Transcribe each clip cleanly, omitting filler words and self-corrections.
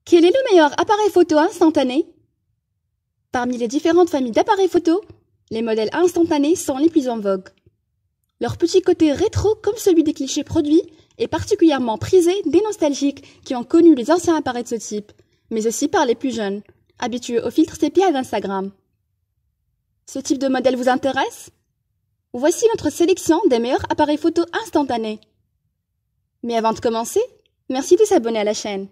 Quel est le meilleur appareil photo instantané? Parmi les différentes familles d'appareils photo, les modèles instantanés sont les plus en vogue. Leur petit côté rétro, comme celui des clichés produits, est particulièrement prisé des nostalgiques qui ont connu les anciens appareils de ce type, mais aussi par les plus jeunes, habitués aux filtres sépia d'Instagram. Ce type de modèle vous intéresse? Voici notre sélection des meilleurs appareils photo instantanés. Mais avant de commencer, merci de s'abonner à la chaîne.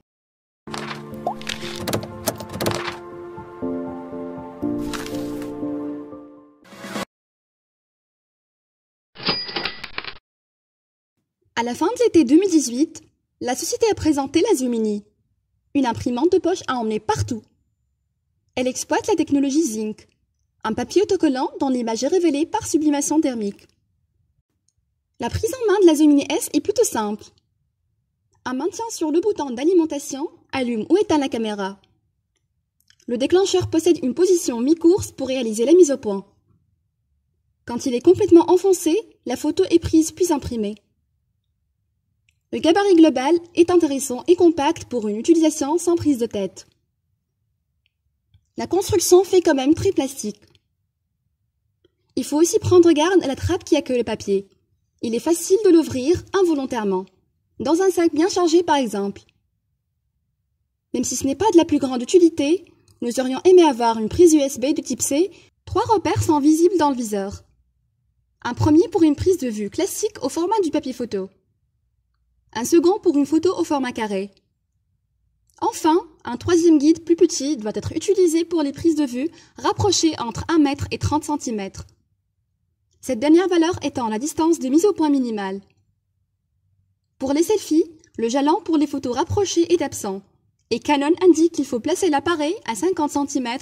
À la fin de l'été 2018, la société a présenté la Zoom Mini, une imprimante de poche à emmener partout. Elle exploite la technologie Zinc, un papier autocollant dont l'image est révélée par sublimation thermique. La prise en main de la Zoom Mini S est plutôt simple. Un maintien sur le bouton d'alimentation allume ou éteint la caméra. Le déclencheur possède une position mi-course pour réaliser la mise au point. Quand il est complètement enfoncé, la photo est prise puis imprimée. Le gabarit global est intéressant et compact pour une utilisation sans prise de tête. La construction fait quand même très plastique. Il faut aussi prendre garde à la trappe qui accueille le papier. Il est facile de l'ouvrir involontairement, dans un sac bien chargé par exemple. Même si ce n'est pas de la plus grande utilité, nous aurions aimé avoir une prise USB de type C. 3 repères sont visibles dans le viseur. Un premier pour une prise de vue classique au format du papier photo. Un second pour une photo au format carré. Enfin, un troisième guide plus petit doit être utilisé pour les prises de vue rapprochées entre 1 m et 30 cm. Cette dernière valeur étant la distance de mise au point minimale. Pour les selfies, le jalon pour les photos rapprochées est absent, et Canon indique qu'il faut placer l'appareil à 50 cm.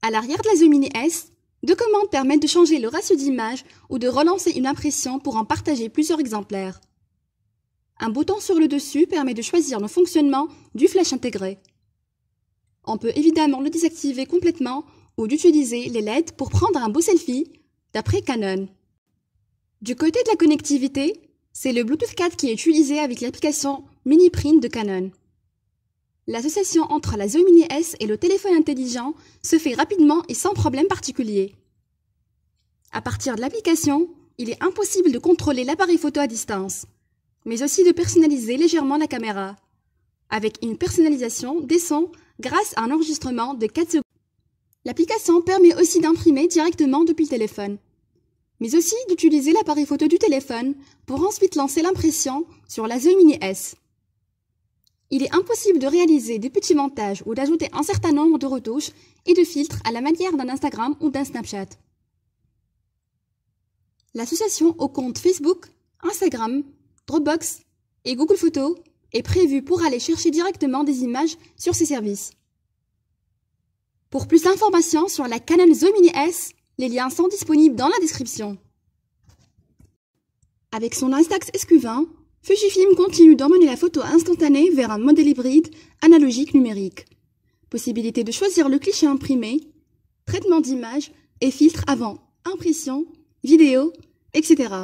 À l'arrière de la Zoom Mini S, 2 commandes permettent de changer le ratio d'image ou de relancer une impression pour en partager plusieurs exemplaires. Un bouton sur le dessus permet de choisir le fonctionnement du flash intégré. On peut évidemment le désactiver complètement ou d'utiliser les LED pour prendre un beau selfie, d'après Canon. Du côté de la connectivité, c'est le Bluetooth 4 qui est utilisé avec l'application MiniPrint de Canon. L'association entre la Zoom Mini S et le téléphone intelligent se fait rapidement et sans problème particulier. À partir de l'application, il est impossible de contrôler l'appareil photo à distance, mais aussi de personnaliser légèrement la caméra, avec une personnalisation des sons grâce à un enregistrement de 4 secondes. L'application permet aussi d'imprimer directement depuis le téléphone, mais aussi d'utiliser l'appareil photo du téléphone pour ensuite lancer l'impression sur la Zoom Mini S. Il est impossible de réaliser des petits montages ou d'ajouter un certain nombre de retouches et de filtres à la manière d'un Instagram ou d'un Snapchat. L'association aux comptes Facebook, Instagram, Dropbox et Google Photos est prévue pour aller chercher directement des images sur ces services. Pour plus d'informations sur la Canon Zoom Mini S, les liens sont disponibles dans la description. Avec son Instax SQ20, Fujifilm continue d'emmener la photo instantanée vers un modèle hybride analogique numérique. Possibilité de choisir le cliché imprimé, traitement d'image et filtre avant impression, vidéo, etc.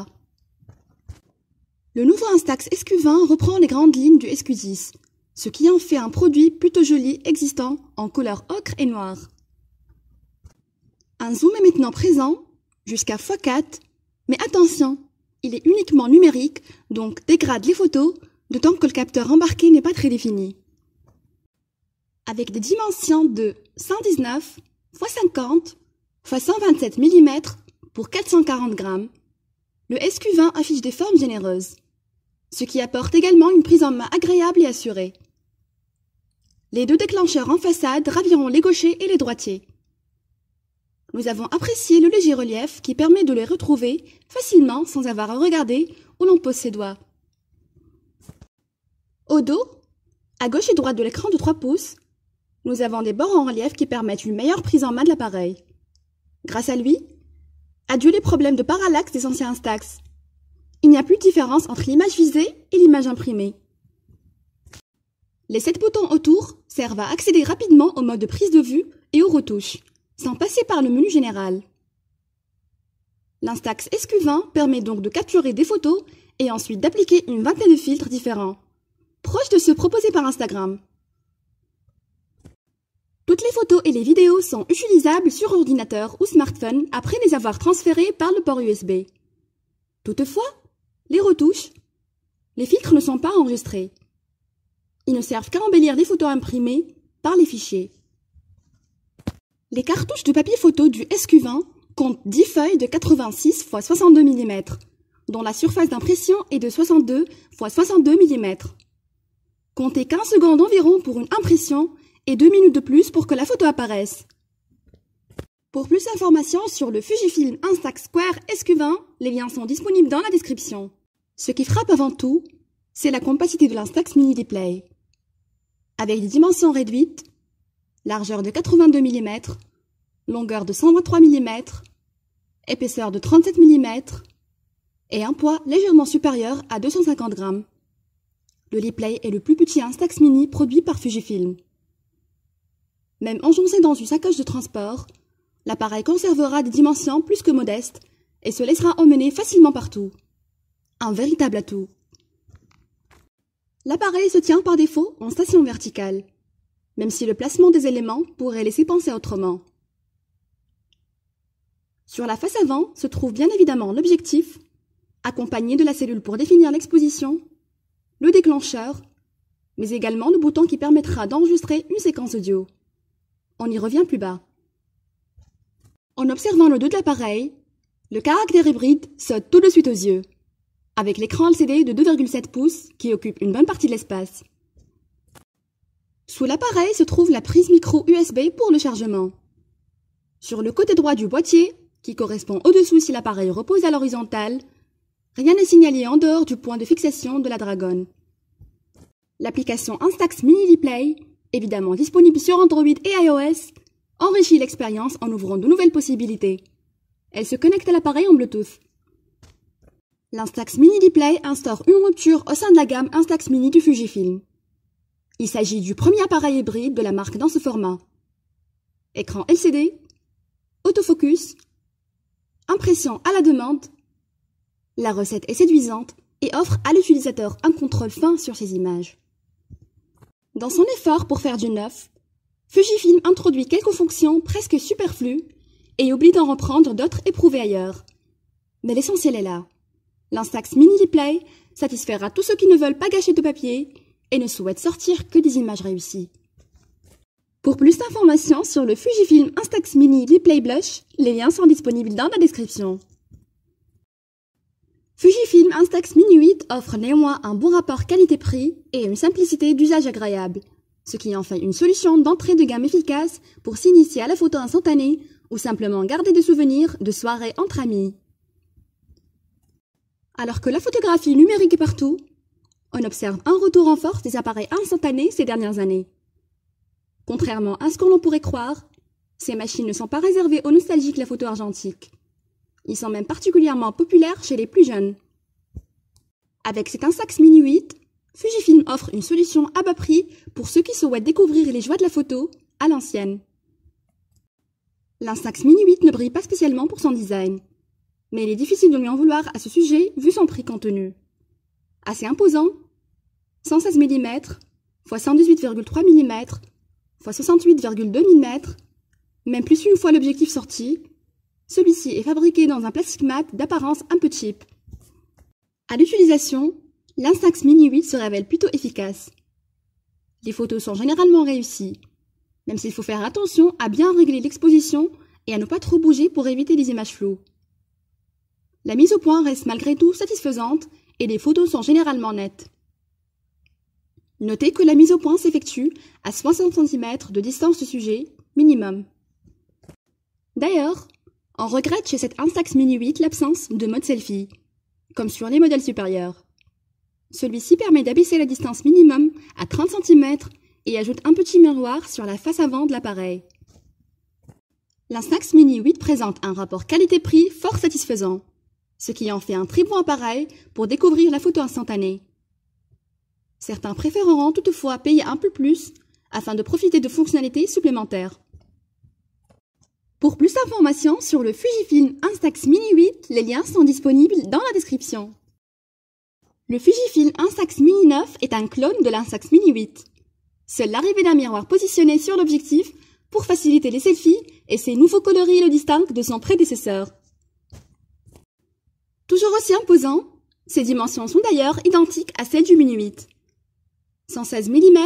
Le nouveau Instax SQ20 reprend les grandes lignes du SQ10, ce qui en fait un produit plutôt joli existant en couleur ocre et noir. Un zoom est maintenant présent, jusqu'à x4, mais attention, il est uniquement numérique, donc dégrade les photos, d'autant que le capteur embarqué n'est pas très défini. Avec des dimensions de 119 x 50 x 127 mm pour 440 grammes, le SQ20 affiche des formes généreuses, ce qui apporte également une prise en main agréable et assurée. Les 2 déclencheurs en façade raviront les gauchers et les droitiers. Nous avons apprécié le léger relief qui permet de les retrouver facilement sans avoir à regarder où l'on pose ses doigts. Au dos, à gauche et droite de l'écran de 3 pouces, nous avons des bords en relief qui permettent une meilleure prise en main de l'appareil. Grâce à lui, adieu les problèmes de parallaxe des anciens Instax. Il n'y a plus de différence entre l'image visée et l'image imprimée. Les 7 boutons autour servent à accéder rapidement au mode de prise de vue et aux retouches, sans passer par le menu général. L'Instax SQ20 permet donc de capturer des photos et ensuite d'appliquer une vingtaine de filtres différents, proches de ceux proposés par Instagram. Toutes les photos et les vidéos sont utilisables sur ordinateur ou smartphone après les avoir transférées par le port USB. Toutefois, les retouches, les filtres ne sont pas enregistrés. Ils ne servent qu'à embellir les photos imprimées par les fichiers. Les cartouches de papier photo du SQ20 comptent 10 feuilles de 86 x 62 mm, dont la surface d'impression est de 62 x 62 mm. Comptez 15 secondes environ pour une impression et 2 minutes de plus pour que la photo apparaisse. Pour plus d'informations sur le Fujifilm Instax Square SQ20, les liens sont disponibles dans la description. Ce qui frappe avant tout, c'est la compacité de l'Instax Mini Display. Avec des dimensions réduites, largeur de 82 mm, longueur de 123 mm, épaisseur de 37 mm et un poids légèrement supérieur à 250 g. Le display est le plus petit Instax Mini produit par Fujifilm. Même engoncé dans une sacoche de transport, l'appareil conservera des dimensions plus que modestes et se laissera emmener facilement partout. Un véritable atout. L'appareil se tient par défaut en station verticale, même si le placement des éléments pourrait laisser penser autrement. Sur la face avant se trouve bien évidemment l'objectif, accompagné de la cellule pour définir l'exposition, le déclencheur, mais également le bouton qui permettra d'enregistrer une séquence audio. On y revient plus bas. En observant le dos de l'appareil, le caractère hybride saute tout de suite aux yeux, avec l'écran LCD de 2,7 pouces qui occupe une bonne partie de l'espace. Sous l'appareil se trouve la prise micro USB pour le chargement. Sur le côté droit du boîtier, qui correspond au-dessous si l'appareil repose à l'horizontale, rien n'est signalé en dehors du point de fixation de la dragonne. L'application Instax Mini Display, évidemment disponible sur Android et iOS, enrichit l'expérience en ouvrant de nouvelles possibilités. Elle se connecte à l'appareil en Bluetooth. L'Instax Mini Display instaure une rupture au sein de la gamme Instax Mini du Fujifilm. Il s'agit du premier appareil hybride de la marque dans ce format. Écran LCD, autofocus, impression à la demande. La recette est séduisante et offre à l'utilisateur un contrôle fin sur ses images. Dans son effort pour faire du neuf, Fujifilm introduit quelques fonctions presque superflues et oublie d'en reprendre d'autres éprouvées ailleurs. Mais l'essentiel est là. L'Instax Mini Display satisfera tous ceux qui ne veulent pas gâcher de papier et ne souhaitent sortir que des images réussies. Pour plus d'informations sur le Fujifilm Instax Mini Display Blush, les liens sont disponibles dans la description. Fujifilm Instax Mini 8 offre néanmoins un bon rapport qualité-prix et une simplicité d'usage agréable, ce qui en fait une solution d'entrée de gamme efficace pour s'initier à la photo instantanée ou simplement garder des souvenirs de soirées entre amis. Alors que la photographie numérique est partout, on observe un retour en force des appareils instantanés ces dernières années. Contrairement à ce que l'on pourrait croire, ces machines ne sont pas réservées aux nostalgiques de la photo argentique. Ils sont même particulièrement populaires chez les plus jeunes. Avec cet Instax Mini 8, Fujifilm offre une solution à bas prix pour ceux qui souhaitent découvrir les joies de la photo à l'ancienne. L'Instax Mini 8 ne brille pas spécialement pour son design, mais il est difficile de lui en vouloir à ce sujet vu son prix contenu. Assez imposant, 116 mm x 118,3 mm x 68,2 mm, même plus une fois l'objectif sorti, celui-ci est fabriqué dans un plastique mat d'apparence un peu cheap. À l'utilisation, l'Instax Mini 8 se révèle plutôt efficace. Les photos sont généralement réussies, même s'il faut faire attention à bien régler l'exposition et à ne pas trop bouger pour éviter les images floues. La mise au point reste malgré tout satisfaisante et les photos sont généralement nettes. Notez que la mise au point s'effectue à 60 cm de distance du sujet, minimum. D'ailleurs, on regrette chez cette Instax Mini 8 l'absence de mode selfie, comme sur les modèles supérieurs. Celui-ci permet d'abaisser la distance minimum à 30 cm et ajoute un petit miroir sur la face avant de l'appareil. L'Instax Mini 8 présente un rapport qualité-prix fort satisfaisant, ce qui en fait un très bon appareil pour découvrir la photo instantanée. Certains préféreront toutefois payer un peu plus afin de profiter de fonctionnalités supplémentaires. Pour plus d'informations sur le Fujifilm Instax Mini 8, les liens sont disponibles dans la description. Le Fujifilm Instax Mini 9 est un clone de l'Instax Mini 8. Seule l'arrivée d'un miroir positionné sur l'objectif pour faciliter les selfies et ses nouveaux coloris le distinguent de son prédécesseur. Toujours aussi imposant, ses dimensions sont d'ailleurs identiques à celles du Mini 8. 116 mm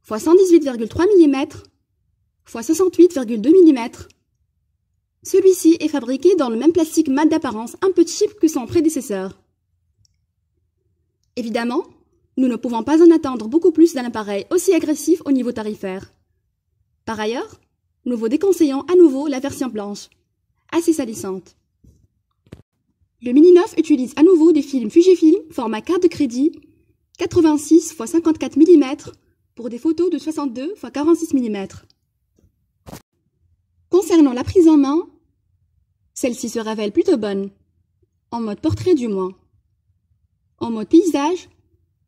x 118,3 mm x 68,2 mm. Celui-ci est fabriqué dans le même plastique mat d'apparence un peu cheap que son prédécesseur. Évidemment, nous ne pouvons pas en attendre beaucoup plus d'un appareil aussi agressif au niveau tarifaire. Par ailleurs, nous vous déconseillons à nouveau la version blanche, assez salissante. Le Mini 9 utilise à nouveau des films Fujifilm format carte de crédit 86 x 54 mm pour des photos de 62 x 46 mm. Concernant la prise en main, celle-ci se révèle plutôt bonne, en mode portrait du moins. En mode paysage,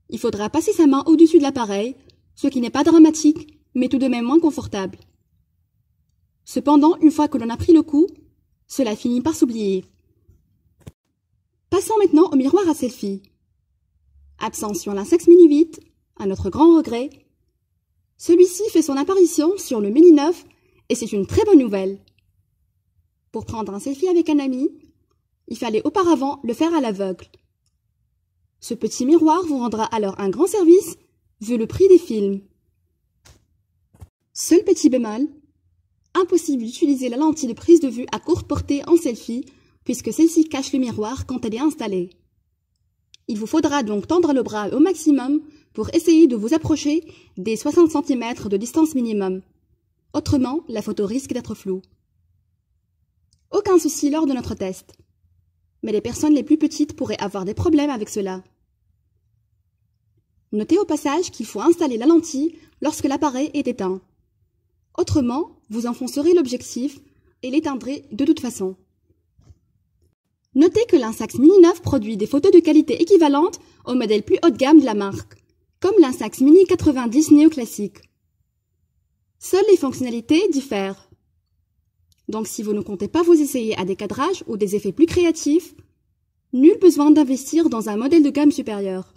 il faudra passer sa main au-dessus de l'appareil, ce qui n'est pas dramatique, mais tout de même moins confortable. Cependant, une fois que l'on a pris le coup, cela finit par s'oublier. Passons maintenant au miroir à selfie. Absent sur l'Instax Mini 8, à notre grand regret, celui-ci fait son apparition sur le Mini 9 et c'est une très bonne nouvelle. Pour prendre un selfie avec un ami, il fallait auparavant le faire à l'aveugle. Ce petit miroir vous rendra alors un grand service vu le prix des films. Seul petit bémol, impossible d'utiliser la lentille de prise de vue à courte portée en selfie puisque celle-ci cache le miroir quand elle est installée. Il vous faudra donc tendre le bras au maximum pour essayer de vous approcher des 60 cm de distance minimum. Autrement, la photo risque d'être floue. Aucun souci lors de notre test. Mais les personnes les plus petites pourraient avoir des problèmes avec cela. Notez au passage qu'il faut installer la lentille lorsque l'appareil est éteint. Autrement, vous enfoncerez l'objectif et l'éteindrez de toute façon. Notez que l'Instax Mini 9 produit des photos de qualité équivalente au modèle plus haut de gamme de la marque, comme l'Instax Mini 90 néoclassique. Seules les fonctionnalités diffèrent. Donc si vous ne comptez pas vous essayer à des cadrages ou des effets plus créatifs, nul besoin d'investir dans un modèle de gamme supérieur.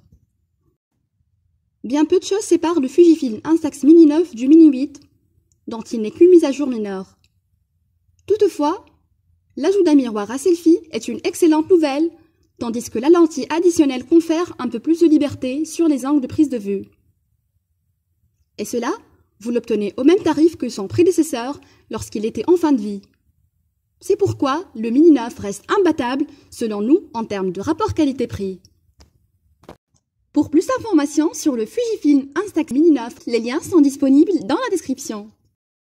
Bien peu de choses séparent le Fujifilm Instax Mini 9 du Mini 8, dont il n'est qu'une mise à jour mineure. Toutefois, l'ajout d'un miroir à selfie est une excellente nouvelle, tandis que la lentille additionnelle confère un peu plus de liberté sur les angles de prise de vue. Et cela, vous l'obtenez au même tarif que son prédécesseur lorsqu'il était en fin de vie. C'est pourquoi le Mini 9 reste imbattable selon nous en termes de rapport qualité-prix. Pour plus d'informations sur le Fujifilm Instax Mini 9, les liens sont disponibles dans la description.